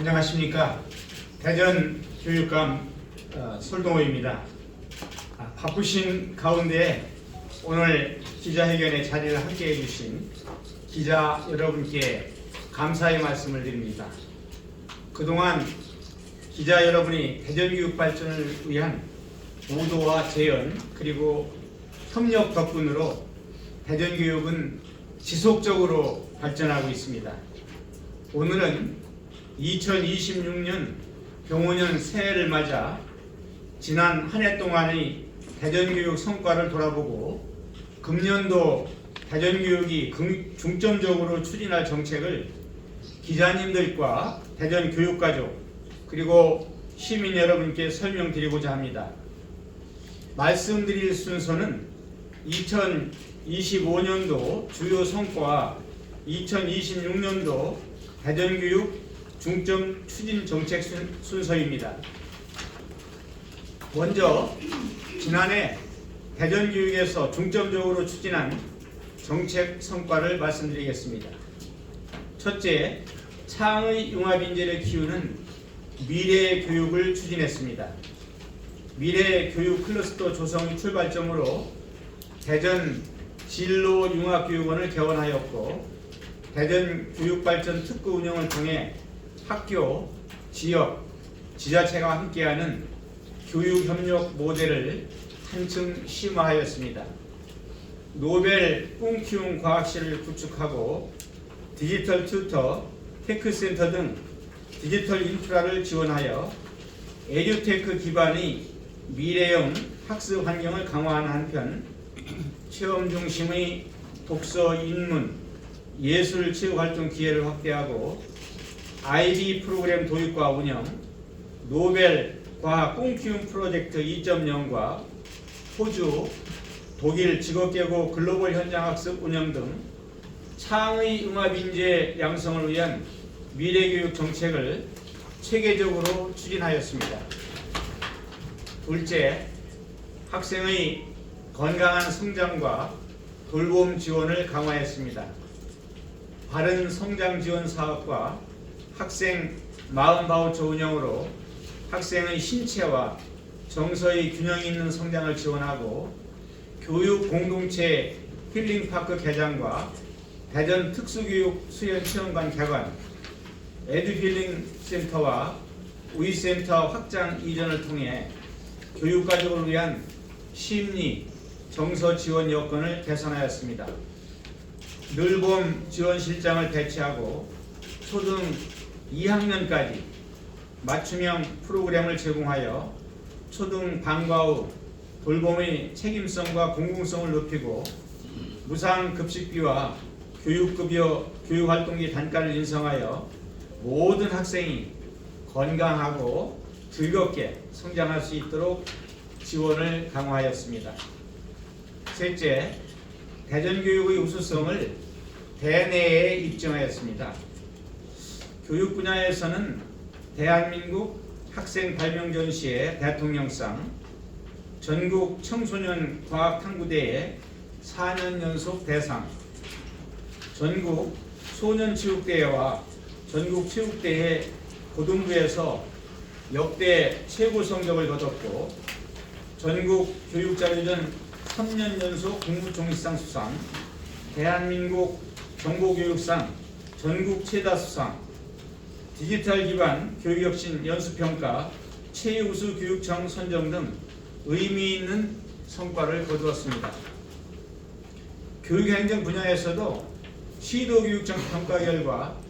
안녕하십니까. 대전 교육감 솔동호입니다. 바쁘신 가운데 오늘 기자회견에 자리를 함께 해주신 기자 여러분께 감사의 말씀을 드립니다. 그동안 기자 여러분이 대전교육 발전을 위한 보도와 재연 그리고 협력 덕분으로 대전교육은 지속적으로 발전하고 있습니다. 오늘은 2026년 병오년 새해를 맞아 지난 한 해 동안의 대전교육 성과를 돌아보고 금년도 대전교육이 중점적으로 추진할 정책을 기자님들과 대전교육가족 그리고 시민 여러분께 설명드리고자 합니다. 말씀드릴 순서는 2025년도 주요 성과 2026년도 대전교육 중점 추진 정책 순서입니다. 먼저 지난해 대전교육에서 중점적으로 추진한 정책 성과를 말씀드리겠습니다. 첫째, 창의 융합인재를 키우는 미래 교육을 추진했습니다. 미래 교육 클러스터 조성이 출발점으로 대전 진로융합교육원을 개원하였고 대전 교육발전 특구 운영을 통해 학교, 지역, 지자체가 함께하는 교육협력 모델을 한층 심화하였습니다. 노벨 꿈키움 과학실을 구축하고 디지털 튜터, 테크센터 등 디지털 인프라를 지원하여 에듀테크 기반의 미래형 학습 환경을 강화하는 한편 체험 중심의 독서, 인문, 예술 체육 활동 기회를 확대하고 IB 프로그램 도입과 운영, 노벨 과학 꿈키움 프로젝트 2.0과 호주, 독일 직업계고 글로벌 현장 학습 운영 등 창의 융합인재 양성을 위한 미래교육 정책을 체계적으로 추진하였습니다. 둘째, 학생의 건강한 성장과 돌봄 지원을 강화했습니다. 바른 성장 지원 사업과 학생 마음 바우처 운영으로 학생의 신체와 정서의 균형 있는 성장을 지원하고 교육 공동체 힐링파크 개장과 대전 특수교육 수련 체험관 개관, 에듀힐링 센터와 우이센터 확장 이전을 통해 교육가족을 위한 심리, 정서 지원 여건을 개선하였습니다. 늘봄 지원실장을 배치하고 초등 2학년까지 맞춤형 프로그램을 제공하여 초등 방과 후 돌봄의 책임성과 공공성을 높이고 무상급식비와 교육급여, 교육활동비 단가를 인상하여 모든 학생이 건강하고 즐겁게 성장할 수 있도록 지원을 강화하였습니다. 셋째, 대전교육의 우수성을 대내에 입증하였습니다. 교육 분야에서는 대한민국 학생 발명 전시회 대통령상, 전국 청소년 과학탐구대회 4년 연속 대상, 전국 소년체육대회와 전국체육대회 고등부에서 역대 최고 성적을 거뒀고 전국 교육자료전 3년 연속 국무총리상 수상, 대한민국 정보교육상 전국 최다 수상, 디지털 기반 교육혁신 연수평가 최우수 교육청 선정 등 의미 있는 성과를 거두었습니다. 교육행정 분야에서도 시도교육청 평가 결과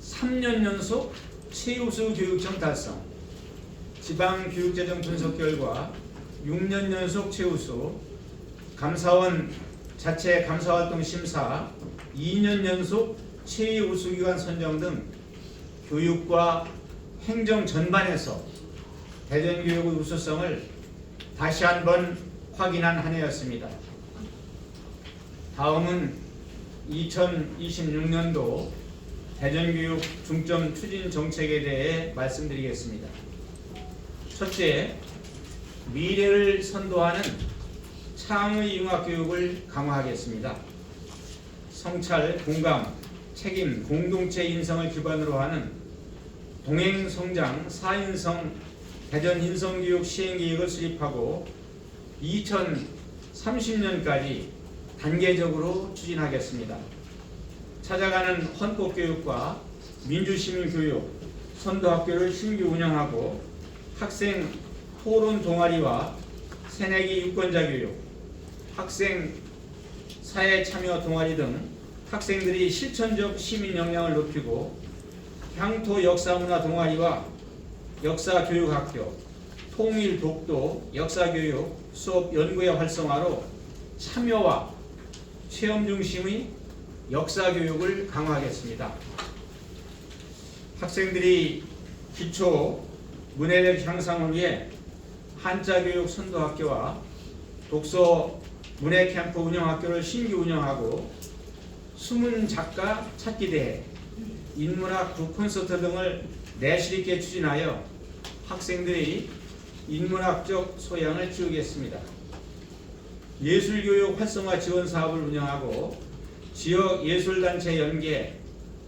3년 연속 최우수 교육청 달성, 지방교육재정 분석 결과 6년 연속 최우수, 감사원 자체 감사활동 심사 2년 연속 최우수기관 선정 등 교육과 행정 전반에서 대전교육의 우수성을 다시 한번 확인한 한 해였습니다. 다음은 2026년도 대전교육 중점 추진 정책에 대해 말씀드리겠습니다. 첫째, 미래를 선도하는 창의 융합교육을 강화하겠습니다. 성찰, 공감, 책임, 공동체 인성을 기반으로 하는 동행성장 4인성 대전 인성교육 시행계획을 수립하고 2030년까지 단계적으로 추진하겠습니다. 찾아가는 헌법교육과 민주시민교육, 선도학교를 신규 운영하고 학생 토론 동아리와 새내기 유권자 교육, 학생 사회 참여 동아리 등 학생들이 실천적 시민 역량을 높이고 향토 역사문화 동아리와 역사교육학교, 통일 독도 역사교육 수업 연구의 활성화로 참여와 체험 중심의 역사교육을 강화하겠습니다. 학생들이 기초 문해력 향상을 위해 한자교육 선도학교와 독서 문해캠프 운영학교를 신규 운영하고 숨은 작가 찾기 대회, 인문학 북콘서트 등을 내실 있게 추진하여 학생들이 인문학적 소양을 키우겠습니다. 예술교육 활성화 지원 사업을 운영하고 지역 예술단체 연계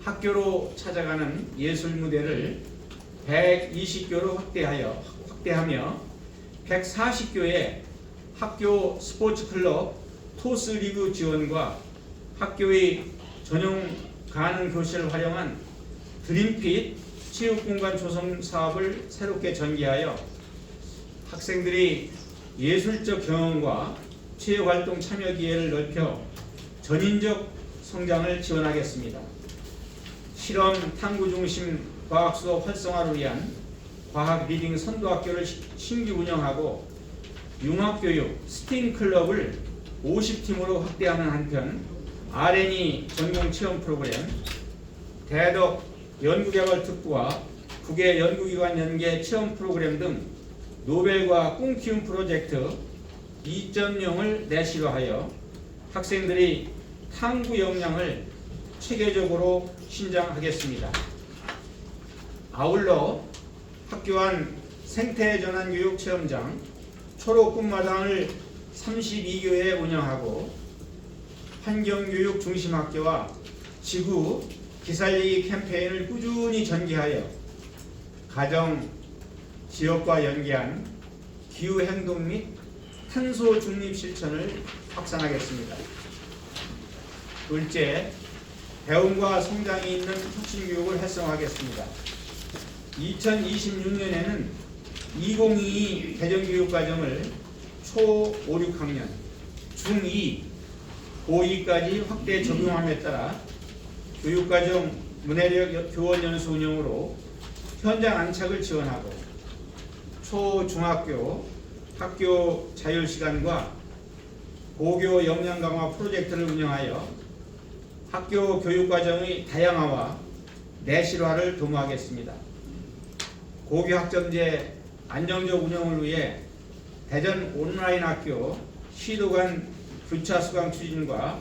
학교로 찾아가는 예술 무대를 120교로 확대하며 140교의 학교 스포츠클럽 토스리그 지원과 학교의 전용 가능 교실을 활용한 드림핏 체육공간 조성 사업을 새롭게 전개하여 학생들이 예술적 경험과 체육활동 참여 기회를 넓혀 전인적 성장을 지원하겠습니다. 실험 탐구 중심 과학 수업 활성화를 위한 과학 리딩 선도학교를 신규 운영하고 융합교육 스팀 클럽을 50팀으로 확대하는 한편 R&E 전공 체험 프로그램, 대덕 연구개발 특구와 국외 연구기관 연계 체험 프로그램 등 노벨과 꿈키움 프로젝트 2.0을 내실화하여 학생들이 탐구 역량을 체계적으로 신장하겠습니다. 아울러 학교 안 생태전환교육 체험장, 초록꽃마당을 32교에 운영하고 환경교육 중심학교와 지구 기살리기 캠페인을 꾸준히 전개하여 가정, 지역과 연계한 기후행동 및 탄소 중립 실천을 확산하겠습니다. 둘째, 배움과 성장이 있는 혁신교육을 활성화하겠습니다. 2026년에는 2022 대전교육과정을 초 5, 6학년, 중2, 고2까지 확대 적용함에 따라 교육과정 문해력 교원연수 운영으로 현장 안착을 지원하고 초, 중학교 학교 자율시간과 고교 역량 강화 프로젝트를 운영하여 학교 교육과정의 다양화와 내실화를 도모하겠습니다. 고교 학점제 안정적 운영을 위해 대전 온라인 학교 시도간 교차 수강 추진과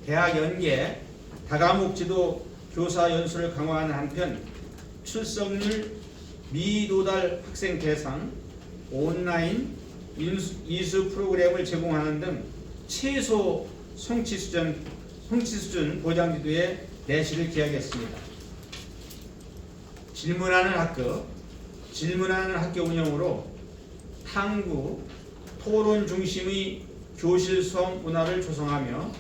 대학 연계 다과목 지도 교사 연수를 강화하는 한편 출석률 미도달 학생 대상 온라인 이수 프로그램을 제공하는 등 최소 성취 수준 보장 지도에 내실을 기하겠습니다. 질문하는 학교 운영으로 탐구, 토론 중심의 교실 수업 문화를 조성하며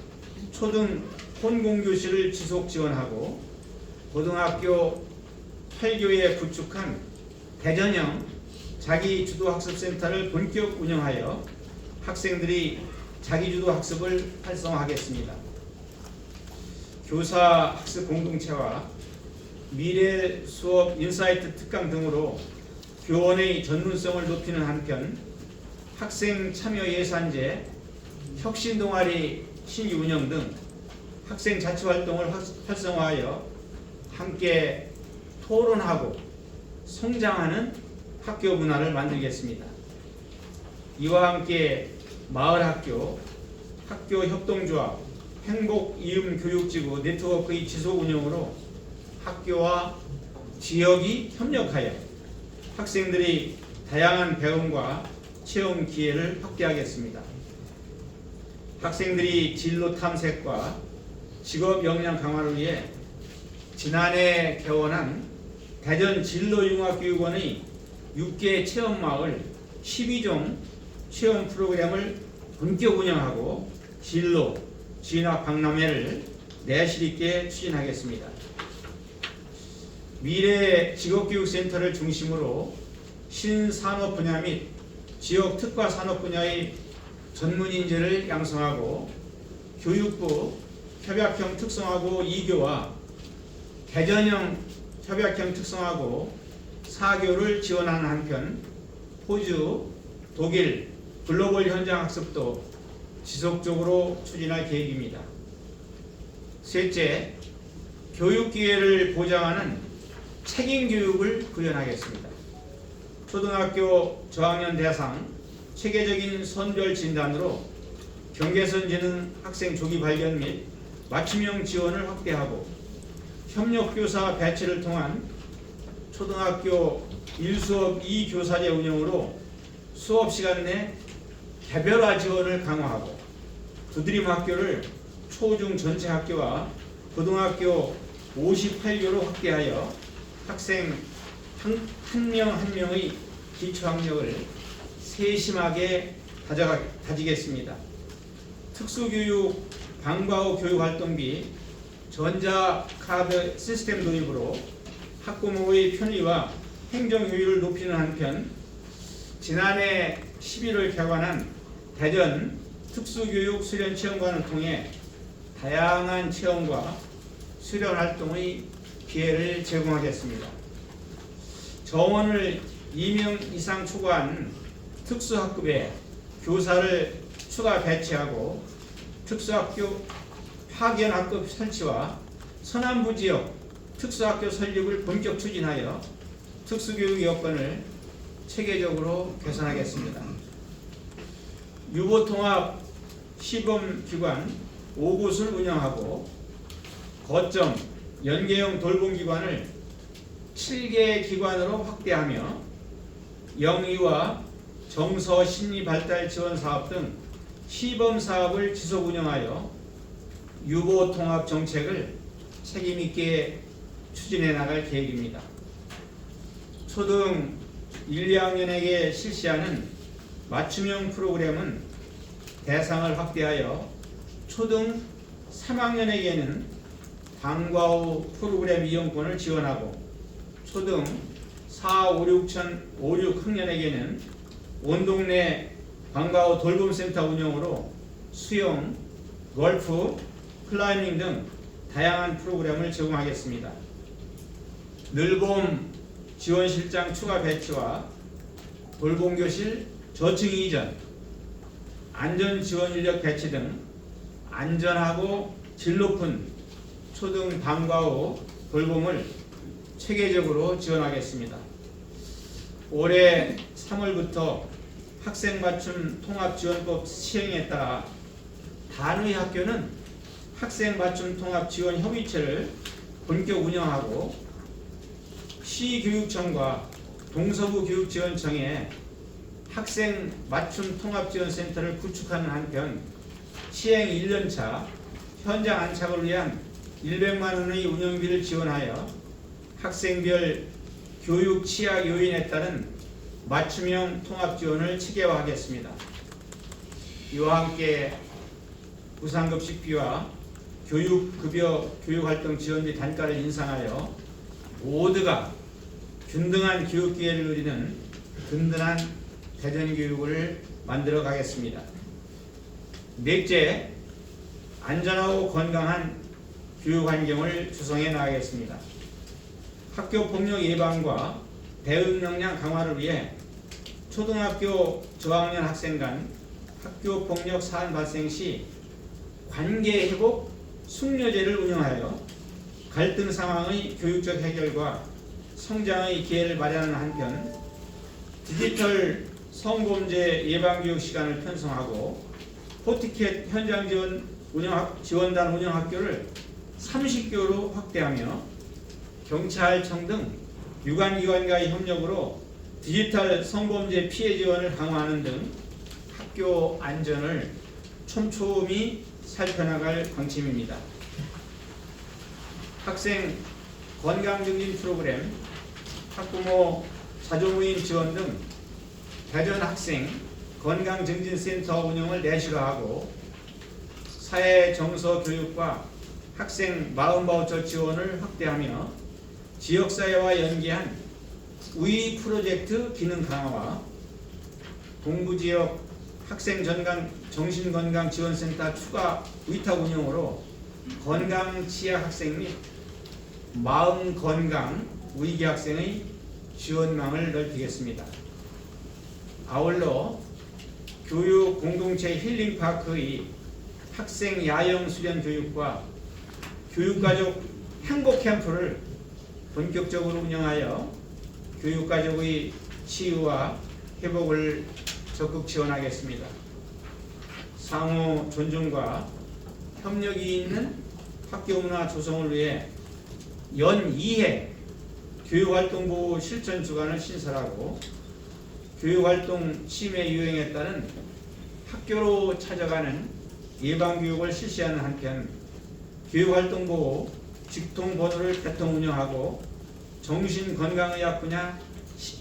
초등 혼공교실을 지속 지원하고 고등학교 8교에 구축한 대전형 자기주도학습센터를 본격 운영하여 학생들이 자기주도 학습을 활성화하겠습니다. 교사 학습 공동체와 미래 수업 인사이트 특강 등으로 교원의 전문성을 높이는 한편 학생 참여 예산제, 혁신 동아리 신규 운영 등 학생 자치 활동을 활성화하여 함께 토론하고 성장하는 학교 문화를 만들겠습니다. 이와 함께 마을학교, 학교 협동조합, 행복이음교육지구 네트워크의 지속 운영으로 학교와 지역이 협력하여 학생들이 다양한 배움과 체험 기회를 확대하겠습니다. 학생들이 진로 탐색과 직업 역량 강화를 위해 지난해 개원한 대전 진로융합교육원의 6개 체험마을 12종 체험 프로그램을 본격 운영하고 진로, 진학 박람회를 내실 있게 추진하겠습니다. 미래 직업교육센터를 중심으로 신산업 분야 및 지역 특화 산업 분야의 전문 인재를 양성하고 교육부 협약형 특성화고 2교와 대전형 협약형 특성화고 4교를 지원하는 한편 호주, 독일 글로벌 현장 학습도 지속적으로 추진할 계획입니다. 셋째, 교육 기회를 보장하는 책임 교육을 구현하겠습니다. 초등학교 저학년 대상 체계적인 선별 진단으로 경계선 지능 학생 조기 발견 및 맞춤형 지원을 확대하고 협력교사 배치를 통한 초등학교 1수업 2교사제 운영으로 수업 시간 내 개별화 지원을 강화하고 두드림 학교를 초중 전체 학교와 고등학교 58교로 확대하여 학생 한 명 한 명의 기초학력을 세심하게 다지겠습니다. 특수교육 방과 후 교육활동비 전자카드 시스템 도입으로 학부모의 편의와 행정효율을 높이는 한편 지난해 11월 개관한 대전 특수교육 수련체험관을 통해 다양한 체험과 수련활동의 기회를 제공하겠습니다. 정원을 2명 이상 초과한 특수학급에 교사를 추가 배치하고 특수학교 파견학급 설치와 서남부 지역 특수학교 설립을 본격 추진하여 특수교육 여건을 체계적으로 개선하겠습니다. 유보통합 시범기관 5곳을 운영하고 거점 연계형 돌봄기관을 7개 기관으로 확대하며 영유아 정서 심리 발달 지원 사업 등 시범 사업을 지속 운영하여 유보 통합 정책을 책임 있게 추진해 나갈 계획입니다. 초등 1, 2학년에게 실시하는 맞춤형 프로그램은 대상을 확대하여 초등 3학년에게는 방과 후 프로그램 이용권을 지원하고 초등 4, 5, 6학년에게는 온 동네 방과 후 돌봄센터 운영으로 수영, 골프, 클라이밍 등 다양한 프로그램을 제공하겠습니다. 늘봄 지원실장 추가 배치와 돌봄교실 저층 이전, 안전지원 인력 배치 등 안전하고 질 높은 초등 방과 후 돌봄을 체계적으로 지원하겠습니다. 올해 3월부터 학생맞춤 통합지원법 시행에 따라 단의 학교는 학생맞춤 통합지원협의체를 본격 운영하고 시교육청과 동서부 교육지원청에 학생맞춤 통합지원센터를 구축하는 한편 시행 1년차 현장 안착을 위한 100만 원의 운영비를 지원하여 학생별 교육 취약 요인에 따른 맞춤형 통합 지원을 체계화하겠습니다. 이와 함께 무상급식비와 교육급여 교육활동 지원비 단가를 인상하여 모두가 균등한 교육기회를 누리는 든든한 대전교육을 만들어 가겠습니다. 넷째, 안전하고 건강한 교육환경을 조성해 나가겠습니다. 학교 폭력 예방과 대응 역량 강화를 위해 초등학교 저학년 학생 간 학교 폭력 사안 발생 시 관계 회복 숙려제를 운영하여 갈등 상황의 교육적 해결과 성장의 기회를 마련하는 한편 디지털 성범죄 예방교육 시간을 편성하고 포티켓 현장 지원단 운영 학교를 30교로 확대하며 경찰청 등 유관기관과의 협력으로 디지털 성범죄 피해 지원을 강화하는 등 학교 안전을 촘촘히 살펴나갈 방침입니다. 학생 건강증진 프로그램 학부모 자조모임 지원 등 대전 학생 건강증진센터 운영을 내실화하고 사회정서 교육과 학생 마음바우처 지원을 확대하며 지역사회와 연계한 우이 프로젝트 기능 강화와 동부지역 학생 정신건강지원센터 추가 위탁 운영으로 건강취약 학생 및 마음건강 위기 학생의 지원망을 넓히겠습니다. 아울러 교육 공동체 힐링파크의 학생 야영 수련 교육과 교육가족 행복 캠프를 본격적으로 운영하여 교육가족의 치유와 회복을 적극 지원하겠습니다. 상호 존중과 협력이 있는 학교 문화 조성을 위해 연 2회 교육활동부 실천 주간을 신설하고 교육활동 침해 유행에 따른 학교로 찾아가는 예방교육을 실시하는 한편 교육활동부 직통번호를 개통 운영하고 정신건강의학 분야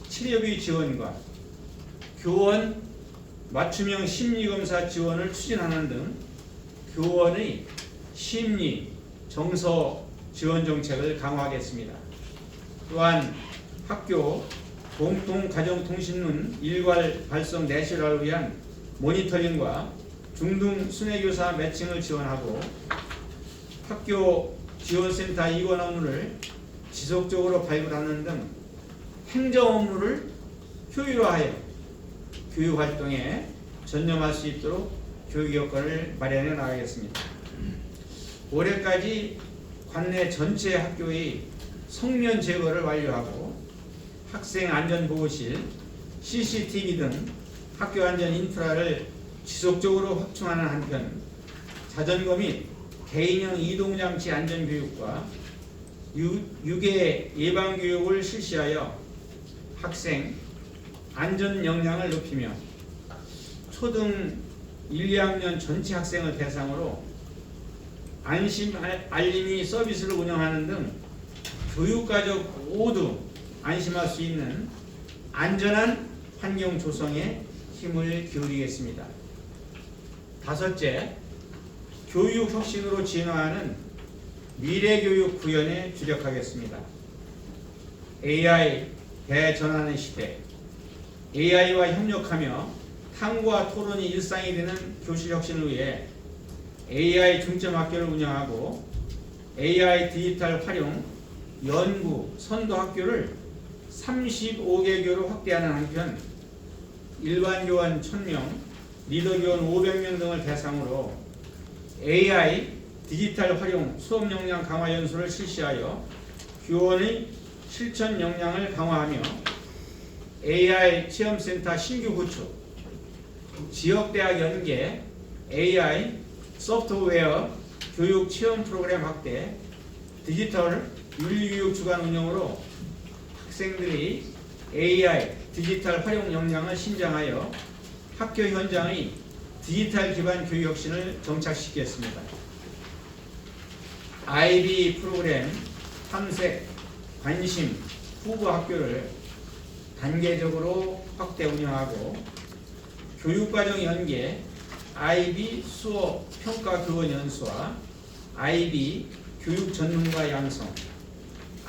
치료비 지원과 교원 맞춤형 심리검사 지원을 추진하는 등 교원의 심리, 정서 지원 정책을 강화하겠습니다. 또한 학교 공통가정통신문 일괄 발송 내실화를 위한 모니터링과 중등 순회교사 매칭을 지원하고 학교 지원센터 이관 업무를 지속적으로 발굴하는 등 행정 업무를 효율화하여 교육활동에 전념할 수 있도록 교육 여건을 마련해 나가겠습니다. 올해까지 관내 전체 학교의 성면 제거를 완료하고 학생 안전보호실, CCTV 등 학교 안전 인프라를 지속적으로 확충하는 한편 자전거 및 개인형 이동장치 안전교육과 유괴 예방교육을 실시하여 학생 안전 역량을 높이며 초등 1, 2학년 전체 학생을 대상으로 안심 알림이 서비스를 운영하는 등 교육가족 모두 안심할 수 있는 안전한 환경 조성에 힘을 기울이겠습니다. 다섯째, 교육 혁신으로 진화하는 미래교육 구현에 주력하겠습니다. AI 대전환의 시대, AI와 협력하며 탐구와 토론이 일상이 되는 교실 혁신을 위해 AI 중점 학교를 운영하고 AI 디지털 활용 연구 선도 학교를 35개교로 확대하는 한편 일반 교원 1000명, 리더 교원 500명 등을 대상으로 AI 디지털 활용 수업 역량 강화 연수를 실시하여 교원의 실천 역량을 강화하며 AI 체험센터 신규 구축, 지역대학 연계 AI 소프트웨어 교육 체험 프로그램 확대, 디지털 윤리교육 주간 운영으로 학생들이 AI 디지털 활용 역량을 신장하여 학교 현장의 디지털 기반 교육 혁신을 정착시키겠습니다. IB 프로그램 탐색, 관심, 후보 학교를 단계적으로 확대 운영하고 교육과정 연계 IB 수업 평가 교원 연수와 IB 교육 전문가 양성,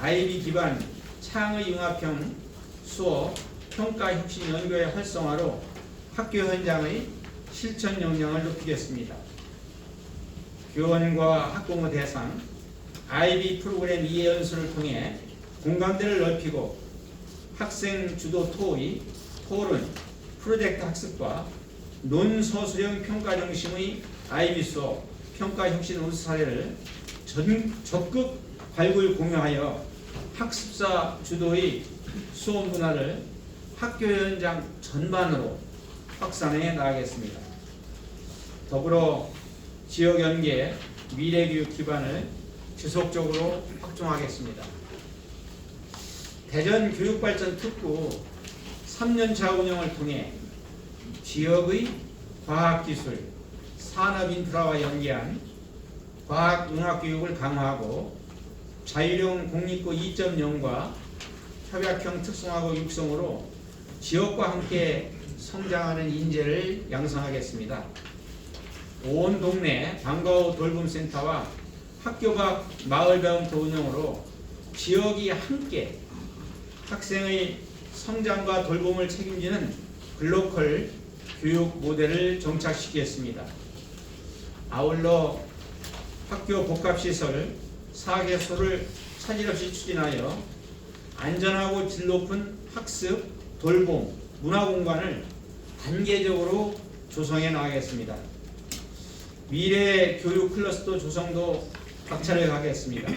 IB 기반 창의 융합형 수업 평가 혁신 연구의 활성화로 학교 현장의 실천 역량을 높이겠습니다. 교원과 학부모 대상 IB 프로그램 이해 연수를 통해 공감대를 넓히고 학생 주도 토의, 토론, 프로젝트 학습과 논서술형 평가 중심의 IB 수업 평가 혁신 우수 사례를 적극 발굴 공유하여 학습사 주도의 수업 문화를 학교 현장 전반으로 확산해 나가겠습니다. 더불어 지역 연계 미래교육 기반을 지속적으로 확충하겠습니다. 대전 교육발전 특구 3년차 운영을 통해 지역의 과학기술, 산업인프라와 연계한 과학융합교육을 강화하고 자율형 공립고 2.0과 협약형 특성화국 육성으로 지역과 함께 성장하는 인재를 양성하겠습니다. 온 동네 방과후 돌봄센터와 학교 밖 마을배움터 운영으로 지역이 함께 학생의 성장과 돌봄을 책임지는 글로컬 교육 모델을 정착시키겠습니다. 아울러 학교 복합시설 4개소를 차질 없이 추진하여 안전하고 질 높은 학습, 돌봄, 문화공간을 단계적으로 조성해 나가겠습니다. 미래 교육 클러스터 조성도 박차를 가겠습니다.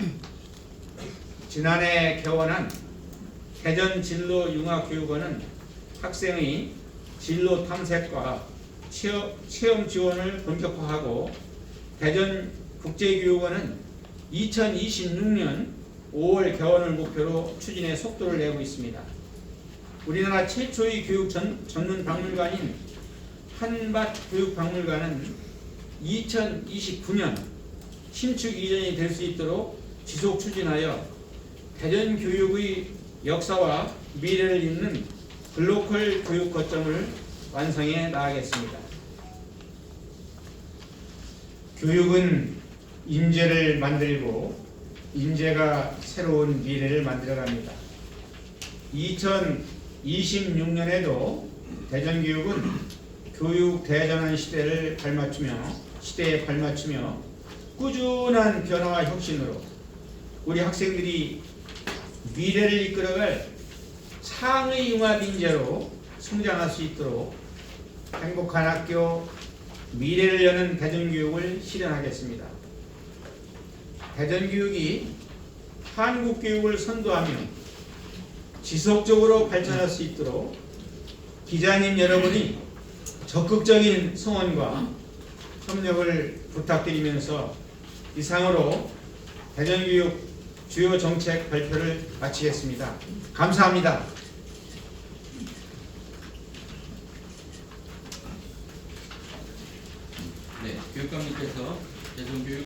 지난해 개원한 대전 진로융합교육원은 학생의 진로 탐색과 체험 지원을 본격화하고 대전 국제교육원은 2026년 5월 개원을 목표로 추진에 속도를 내고 있습니다. 우리나라 최초의 교육 전문 박물관인 한밭교육박물관은 2029년 신축 이전이 될 수 있도록 지속 추진하여 대전 교육의 역사와 미래를 잇는 글로컬 교육 거점을 완성해 나가겠습니다. 교육은 인재를 만들고 인재가 새로운 미래를 만들어갑니다. 2026년에도 대전교육은 교육 대전환 시대에 발맞추며 꾸준한 변화와 혁신으로 우리 학생들이 미래를 이끌어갈 상의 융합 인재로 성장할 수 있도록 행복한 학교, 미래를 여는 대전교육을 실현하겠습니다. 대전교육이 한국교육을 선도하며 지속적으로 발전할 수 있도록 기자님 여러분이 적극적인 성원과 협력을 부탁드리면서 이상으로 대전교육 주요 정책 발표를 마치겠습니다. 감사합니다. 네, 교육감님께서 대전교육